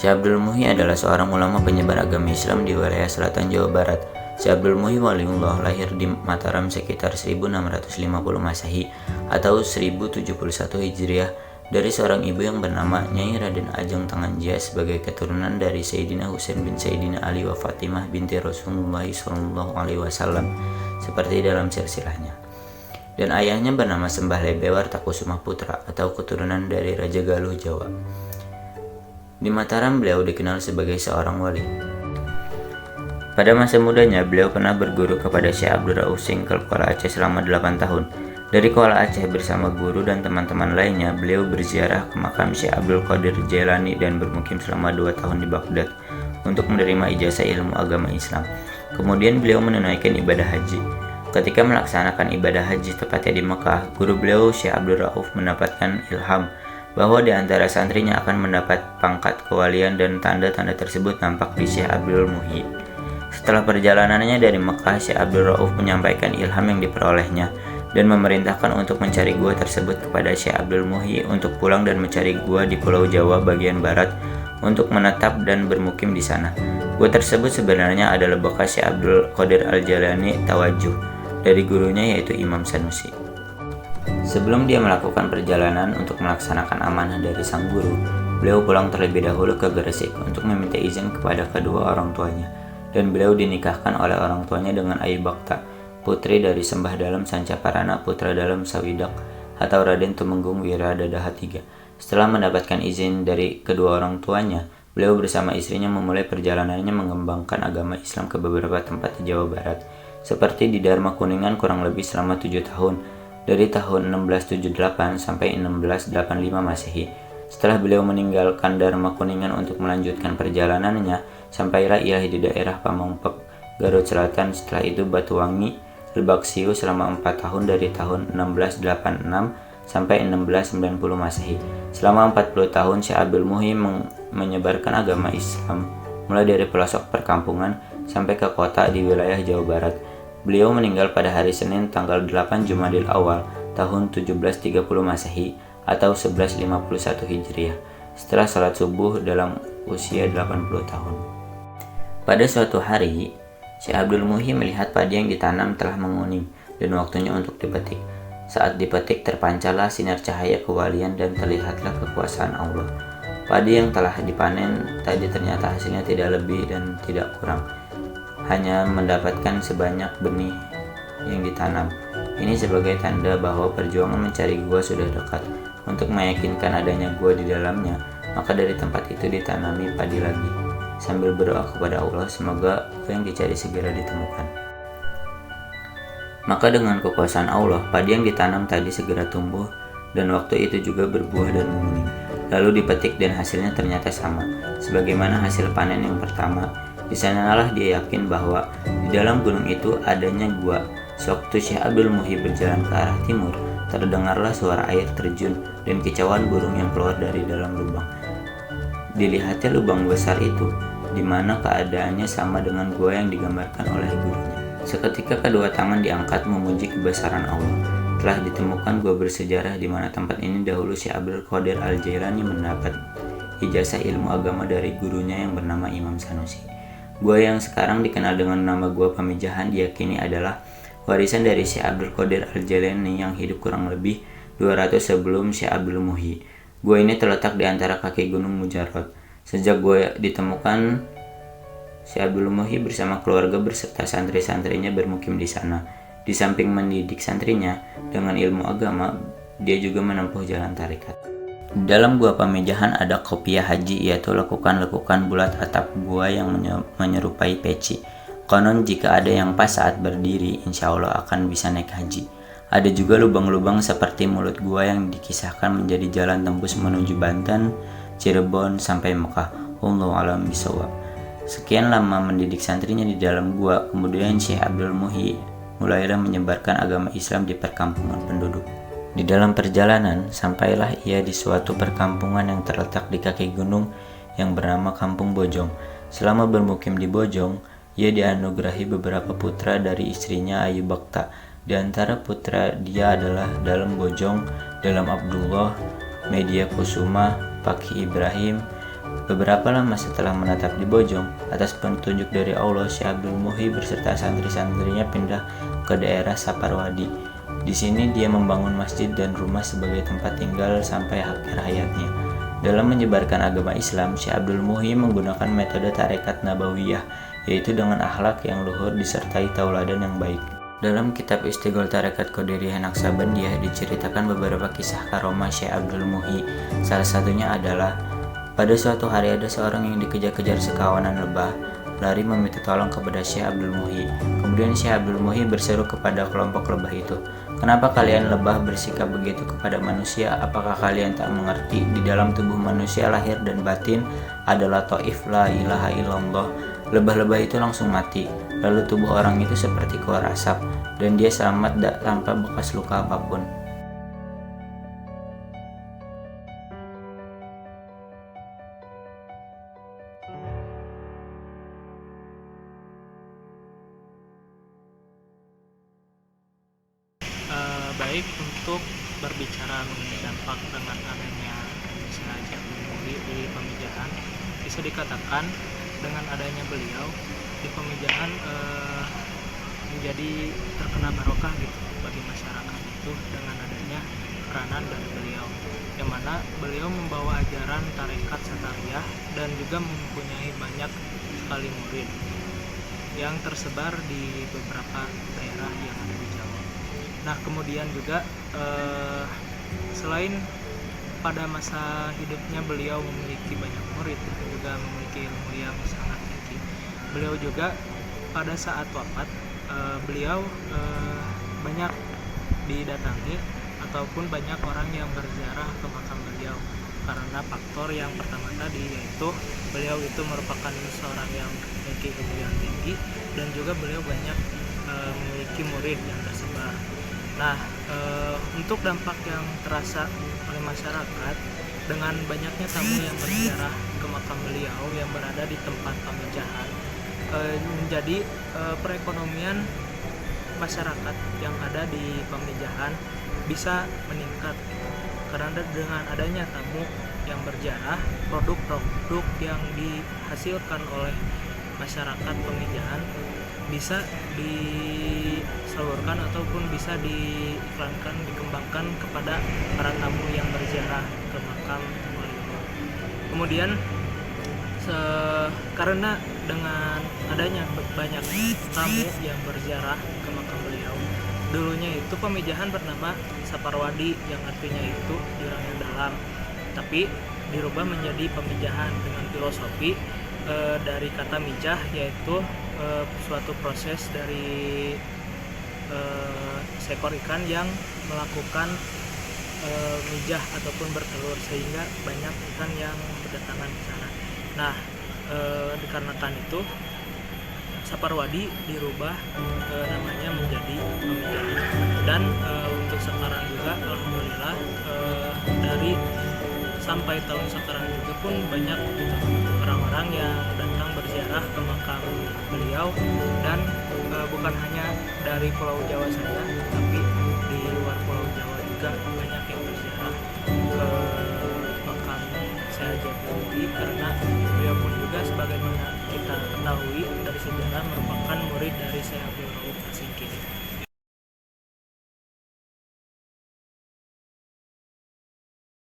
Syekh Abdul Muhyi adalah seorang ulama penyebar agama Islam di wilayah selatan Jawa Barat. Syekh Abdul Muhyi waliullah lahir di Mataram sekitar 1650 Masehi atau 1071 Hijriah dari seorang ibu yang bernama Nyai Raden Ajeng Tanganjia sebagai keturunan dari Sayyidina Husain bin Sayyidina Ali wa Fatimah binti Rasulullah SAW seperti dalam silsilahnya. Dan ayahnya bernama Sembah Lebewar Takusumah Putra atau keturunan dari Raja Galuh Jawa. Di Mataram beliau dikenal sebagai seorang wali. Pada masa mudanya beliau pernah berguru kepada Syekh Abdul Rauf Singkel Kuala Aceh selama 8 tahun. Dari Kuala Aceh bersama guru dan teman-teman lainnya beliau berziarah ke makam Syekh Abdul Qadir Jailani dan bermukim selama 2 tahun di Baghdad untuk menerima ijazah ilmu agama Islam. Kemudian beliau menunaikan ibadah haji. Ketika melaksanakan ibadah haji tepatnya di Mekah, guru beliau Syekh Abdul Rauf mendapatkan ilham bahwa di antara santrinya akan mendapat pangkat kewalian dan tanda-tanda tersebut nampak di Syekh Abdul Muhyi. Setelah perjalanannya dari Mekah, Syekh Abdul Rauf menyampaikan ilham yang diperolehnya dan memerintahkan untuk mencari gua tersebut kepada Syekh Abdul Muhyi untuk pulang dan mencari gua di Pulau Jawa bagian barat untuk menetap dan bermukim di sana. Gua tersebut sebenarnya adalah bekas Syekh Abdul Qadir Al-Jailani Tawajuh dari gurunya yaitu Imam Sanusi. Sebelum dia melakukan perjalanan untuk melaksanakan amanah dari sang guru, beliau pulang terlebih dahulu ke Gresik untuk meminta izin kepada kedua orang tuanya, dan beliau dinikahkan oleh orang tuanya dengan Ayu Bakta, putri dari Sembah Dalem Sancaparana Putra Dalem Sawidak atau Raden Tumenggung Wiradadaha III. Setelah mendapatkan izin dari kedua orang tuanya, beliau bersama istrinya memulai perjalanannya mengembangkan agama Islam ke beberapa tempat di Jawa Barat, seperti di Dharma Kuningan kurang lebih selama 7 tahun, dari tahun 1678 sampai 1685 Masehi. Setelah beliau meninggalkan Dharma Kuningan untuk melanjutkan perjalanannya, sampailah ia di daerah Pamengpek, Garut Selatan. Setelah itu Batuwangi, Lebak Siu selama 4 tahun dari tahun 1686 sampai 1690 Masehi. Selama 40 tahun Syekh Abdul Muhyi menyebarkan agama Islam mulai dari pelosok perkampungan sampai ke kota di wilayah Jawa Barat. Beliau meninggal pada hari Senin tanggal 8 Jumadil Awal tahun 1730 Masehi atau 1151 Hijriah setelah salat subuh dalam usia 80 tahun. Pada suatu hari, Syekh Abdul Muhyi melihat padi yang ditanam telah menguning dan waktunya untuk dipetik. Saat dipetik terpancarlah sinar cahaya kewalian dan terlihatlah kekuasaan Allah. Padi yang telah dipanen tadi ternyata hasilnya tidak lebih dan tidak kurang, hanya mendapatkan sebanyak benih yang ditanam. Ini sebagai tanda bahwa perjuangan mencari gua sudah dekat. Untuk meyakinkan adanya gua di dalamnya, maka dari tempat itu ditanami padi lagi, sambil berdoa kepada Allah semoga gua yang dicari segera ditemukan. Maka dengan kekuasaan Allah, padi yang ditanam tadi segera tumbuh dan waktu itu juga berbuah dan menguning. Lalu dipetik dan hasilnya ternyata sama, sebagaimana hasil panen yang pertama. Di sanalah dia yakin bahwa di dalam gunung itu adanya gua. Sewaktu Syekh Abdul Muhyi berjalan ke arah timur, terdengarlah suara air terjun dan kicauan burung yang keluar dari dalam lubang. Dilihatnya lubang besar itu, di mana keadaannya sama dengan gua yang digambarkan oleh gurunya. Seketika kedua tangan diangkat memuji kebesaran Allah. Telah ditemukan gua bersejarah di mana tempat ini dahulu Syekh Abdul Qadir Al-Jailani mendapat ijazah ilmu agama dari gurunya yang bernama Imam Sanusi. Gua yang sekarang dikenal dengan nama Gua Pamijahan diyakini adalah warisan dari Syekh Abdul Qadir Al-Jailani yang hidup kurang lebih 200 sebelum Syekh Abdul Muhyi. Gua ini terletak di antara kaki Gunung Mujarrad. Sejak gua ditemukan, Syekh Abdul Muhyi bersama keluarga beserta santri-santrinya bermukim di sana. Di samping mendidik santrinya dengan ilmu agama, dia juga menempuh jalan tarekat. Dalam gua Pamijahan ada kopiah haji, yaitu lekukan-lekukan bulat atap gua yang menyerupai peci. Konon jika ada yang pas saat berdiri, insya Allah akan bisa naik haji. Ada juga lubang-lubang seperti mulut gua yang dikisahkan menjadi jalan tembus menuju Banten, Cirebon, sampai Mekah. Wallahu a'lam bishawab. Sekian lama mendidik santrinya di dalam gua, kemudian Syekh Abdul Muhyi mulailah menyebarkan agama Islam di perkampungan penduduk. Di dalam perjalanan, sampailah ia di suatu perkampungan yang terletak di kaki gunung yang bernama Kampung Bojong. Selama bermukim di Bojong, ia dianugerahi beberapa putra dari istrinya Ayu Bakta. Di antara putra dia adalah Dalam Bojong, Dalam Abdullah, Media Kusuma, Pakhi Ibrahim. Beberapa lama setelah menetap di Bojong, atas petunjuk dari Allah, Syekh Abdul Muhyi beserta santri-santrinya pindah ke daerah Saparwadi. Di sini dia membangun masjid dan rumah sebagai tempat tinggal sampai akhir hayatnya. Dalam menyebarkan agama Islam, Syekh Abdul Muhyi menggunakan metode tarekat Nabawiyah, yaitu dengan akhlak yang luhur disertai tauladan yang baik. Dalam kitab Istighol Tarekat Qadiriyah Naqsabandiyah diceritakan beberapa kisah karomah Syekh Abdul Muhyi. Salah satunya adalah, pada suatu hari ada seorang yang dikejar-kejar sekawanan lebah, lari meminta tolong kepada Syekh Abdul Muhyi. Kemudian Syekh Abdul Muhyi berseru kepada kelompok lebah itu, "Kenapa kalian lebah bersikap begitu kepada manusia? Apakah kalian tak mengerti di dalam tubuh manusia lahir dan batin adalah Taif la ilaha illallah?" Lebah-lebah itu langsung mati. Lalu tubuh orang itu seperti keluar asap, dan dia selamat tanpa bekas luka apapun. Baik, untuk berbicara mengenai dampak dengan adanya Syekh Abdul Muhyi di Pamijahan, bisa dikatakan dengan adanya beliau di Pamijahan menjadi terkena barokah gitu bagi masyarakat itu dengan adanya peranan dari beliau, yang mana beliau membawa ajaran tarekat Satariyah dan juga mempunyai banyak sekali murid yang tersebar di beberapa daerah yang ada di Jawa. Nah, kemudian juga selain pada masa hidupnya beliau memiliki banyak murid dan juga memiliki ilmu yang sangat tinggi, beliau juga pada saat wafat beliau banyak didatangi ataupun banyak orang yang berziarah ke makam beliau, karena faktor yang pertama tadi, yaitu beliau itu merupakan seorang yang memiliki ilmu yang tinggi dan juga beliau banyak memiliki murid yang tersebar. Nah, untuk dampak yang terasa oleh masyarakat dengan banyaknya tamu yang berziarah ke makam beliau yang berada di tempat Pamijahan, menjadi perekonomian masyarakat yang ada di Pamijahan bisa meningkat, karena dengan adanya tamu yang berziarah, produk-produk yang dihasilkan oleh masyarakat Pamijahan bisa disalurkan ataupun bisa diiklankan, dikembangkan kepada para tamu yang berziarah ke makam beliau. Kemudian karena dengan adanya banyak tamu yang berziarah ke makam beliau, dulunya itu Pamijahan bernama Saparwadi, yang artinya itu jurang yang dalam, tapi dirubah menjadi Pamijahan dengan filosofi dari kata mijah, yaitu suatu proses dari seekor ikan yang melakukan mijah ataupun bertelur, sehingga banyak ikan yang berdatangan ke sana. Nah, dikarenakan itu Saparwadi dirubah namanya menjadi Pamijahan. Dan untuk sekarang juga alhamdulillah dari sampai tahun sekarang juga pun banyak orang-orang yang datang berziarah ke makam beliau, dan bukan hanya dari Pulau Jawa saja, tapi di luar Pulau Jawa juga banyak yang berziarah ke makam Syekh Abdul Muhyi, karena beliau pun juga sebagaimana kita ketahui dari sejarah merupakan murid dari Syekh Abdul Rauf Asingkir.